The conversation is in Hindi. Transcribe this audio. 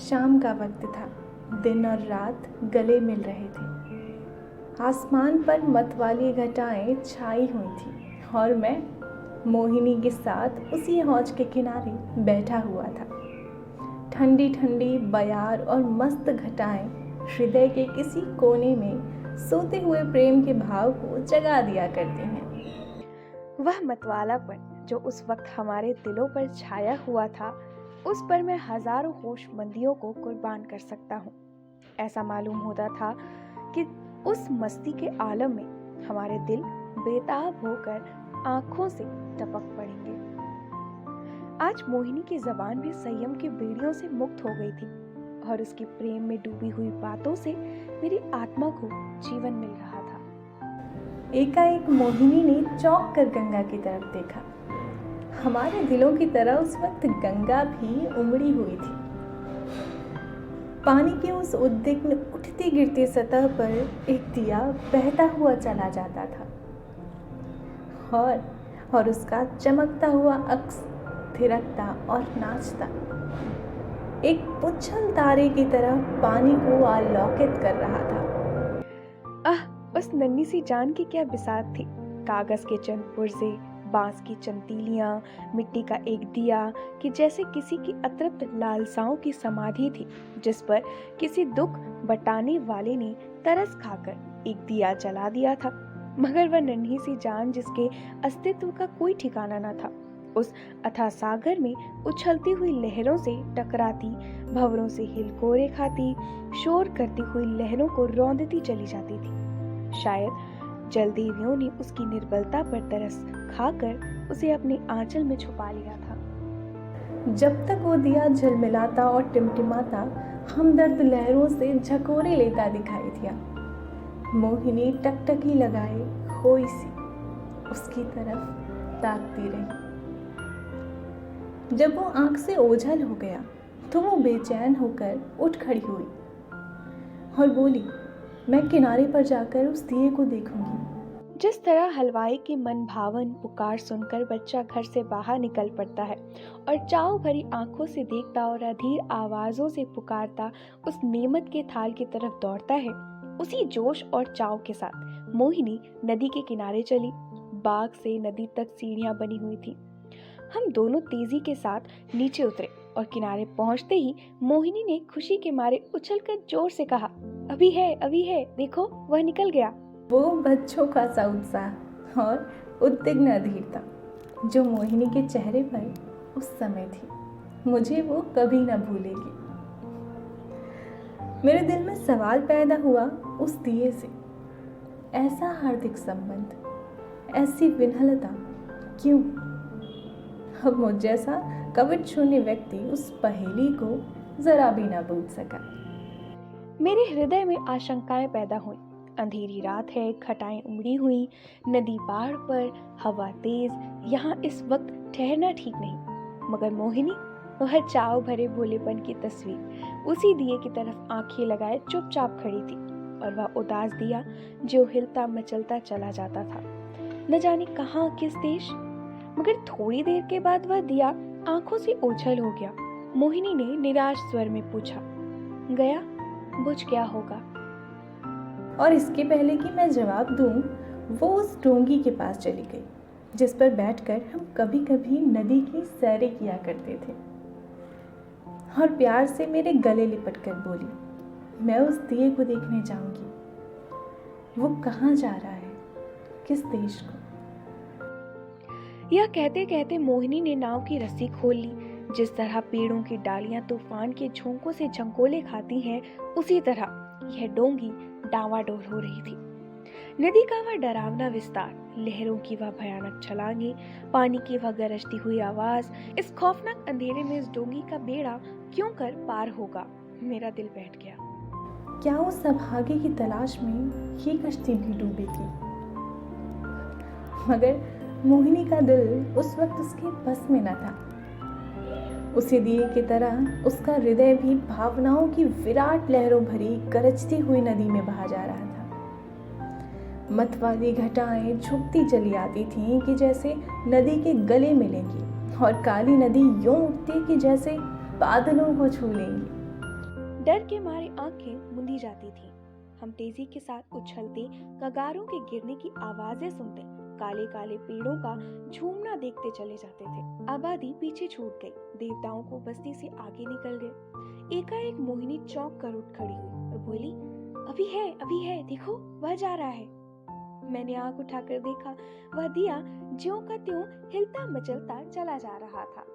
शाम का वक्त था। दिन और रात गले मिल रहे थे। आसमान पर मतवाली घटाएं छाई हुई थी और मैं मोहिनी के साथ उसी हौज के किनारे बैठा हुआ था। ठंडी ठंडी बयार और मस्त घटाएं हृदय के किसी कोने में सोते हुए प्रेम के भाव को जगा दिया करते हैं। वह मतवालापन जो उस वक्त हमारे दिलों पर छाया हुआ था, उस पर मैं हजारों होशमंदियों को कुर्बान कर सकता हूँ। ऐसा मालूम होता था कि उस मस्ती के आलम में हमारे दिल बेताब होकर आंखों से टपक पड़ेंगे। आज मोहिनी की जबान भी संयम के बेड़ियों से मुक्त हो गई थी और उसकी प्रेम में डूबी हुई बातों से मेरी आत्मा को जीवन मिल रहा था। एकाएक मोहिनी ने चौंक कर गंगा की तरफ देखा। हमारे दिलों की तरह उस वक्त गंगा भी उमड़ी हुई थी। पानी की उस उद्विग्न उठती गिरती सतह पर एक दिया बहता हुआ चला जाता था और उसका चमकता हुआ अक्स थिरकता और नाचता एक उछल तारे की तरह पानी को आलोकित कर रहा था। उस नन्ही सी जान की क्या बिसात थी। कागज के चंद पुर्जे, बांस की चंद तीलियां, मिट्टी का एक दिया कि जैसे किसी की अतृप्त लालसाओं की समाधि थी, जिस पर किसी दुख बटाने वाले ने तरस खाकर एक दिया जला दिया था। मगर वह नन्ही सी जान जिसके अस्तित्व का कोई ठिकाना न था, उस अथाह सागर में उछलती हुई लहरों से टकराती, भंवरों से हिलकोरे खाती, शोर करती हुई लहरों को रौंदती चली जाती थी। शायद जल देवियों ने उसकी निर्बलता पर तरस खाकर उसे अपने आंचल में छुपा लिया था। जब तक वो दिया झलमिलाता और टिमटिमाता हमदर्द लहरों से झकोरे लेता दिखाई दिया, मोहिनी टकटकी लगाए खोई सी उसकी तरफ ताकती रही। जब वो आंख से ओझल हो गया तो वो बेचैन होकर उठ खड़ी हुई और बोली, मैं किनारे पर जाकर उस दिए को देखूंगी। जिस तरह हलवाई की मन भावन पुकार सुनकर बच्चा घर से बाहर निकल पड़ता है और चाव भरी आंखों से देखता और अधीर आवाजों से पुकारता उस नेमत के थाल की तरफ दौड़ता है, उसी जोश और चाव के साथ मोहिनी नदी के किनारे चली। बाग से नदी तक सीढ़ियां बनी हुई थी। हम दोनों तेजी के साथ नीचे उतरे और किनारे पहुंचते ही मोहिनी ने खुशी के मारे उछलकर जोर से कहा, अभी है, देखो वह निकल गया। वो बच्चों का सा उत्साह और उद्विग्न अधीरता जो मोहिनी के चेहरे पर उस समय थी, मुझे वो कभी न भूलेगी। मेरे दिल में सवाल पैदा हुआ उस दिए से, ऐसा हार्दिक संबंध, ऐसी विनहलता क्यों? अब मुझ जैसा कवच शून्य व्यक्ति उस पहेली को जरा भी न बूझ सका। मेरे हृदय में आशंकाएं पैदा हुई। अंधेरी रात है, घटाएं उमड़ी हुई, नदी बाढ़ पर, हवा तेज, यहाँ इस वक्त ठहरना ठीक नहीं। मगर मोहिनी, वह चाव भरे भोलेपन की तस्वीर उसी दिए की तरफ आंखें लगाए चुपचाप खड़ी थी और वह उदास दिया जो हिलता मचलता चला जाता था, न जाने कहाँ किस देश। मगर थोड़ी देर के बाद वह दिया आंखों से ओझल हो गया। मोहिनी ने निराश स्वर में पूछा, गया? बुझ गया होगा। और इसके पहले कि मैं जवाब दूं, वो उस डोंगी के पास चली गई जिस पर बैठकर हम कभी कभी नदी की सैरें किया करते थे और प्यार से मेरे गले लिपट कर बोली, मैं उस दिए को देखने जाऊंगी। वो कहाँ जा रहा है, किस देश को? यह कहते कहते मोहिनी ने नाव की रस्सी खोल ली। जिस तरह पेड़ों की डालियां तूफान के झोंकों से झंकोले खाती हैं, उसी तरह यह डोंगी डावाडोल हो रही थी। नदी का वह डरावना विस्तार, लहरों की वह भयानक छलांगे, पानी की वह गरजती हुई आवाज, इस खौफनाक अंधेरे में इस डोंगी का बेड़ा क्यों कर पार होगा? मेरा दिल बैठ गया। क्या उस सौभाग्य की तलाश में ये कश्ती भी डूबेगी? मगर मोहिनी का दिल उस वक्त उसके बस में न था। उसी दिए की तरह उसका हृदय भी भावनाओं की विराट लहरों भरी गरजती हुई नदी में बहा जा रहा था। मतवाली घटाएं झुकती चली आती थीं कि जैसे नदी के गले मिलेंगी और काली नदी यूं उठती कि जैसे बादलों को छू लेंगी। डर के मारे आंखें मुंदी जाती थीं। हम तेजी के साथ उछलते कगारों के गिरने की आवाजें सुनते, काले काले पेड़ों का झूमना देखते चले जाते थे। आबादी पीछे छूट गई, देवताओं को बस्ती से आगे निकल गए। एकाएक मोहिनी चौंक कर उठ खड़ी हुई और बोली, अभी है, देखो वह जा रहा है। मैंने आंख उठाकर देखा, वह दिया ज्यों का त्यों हिलता मचलता चला जा रहा था।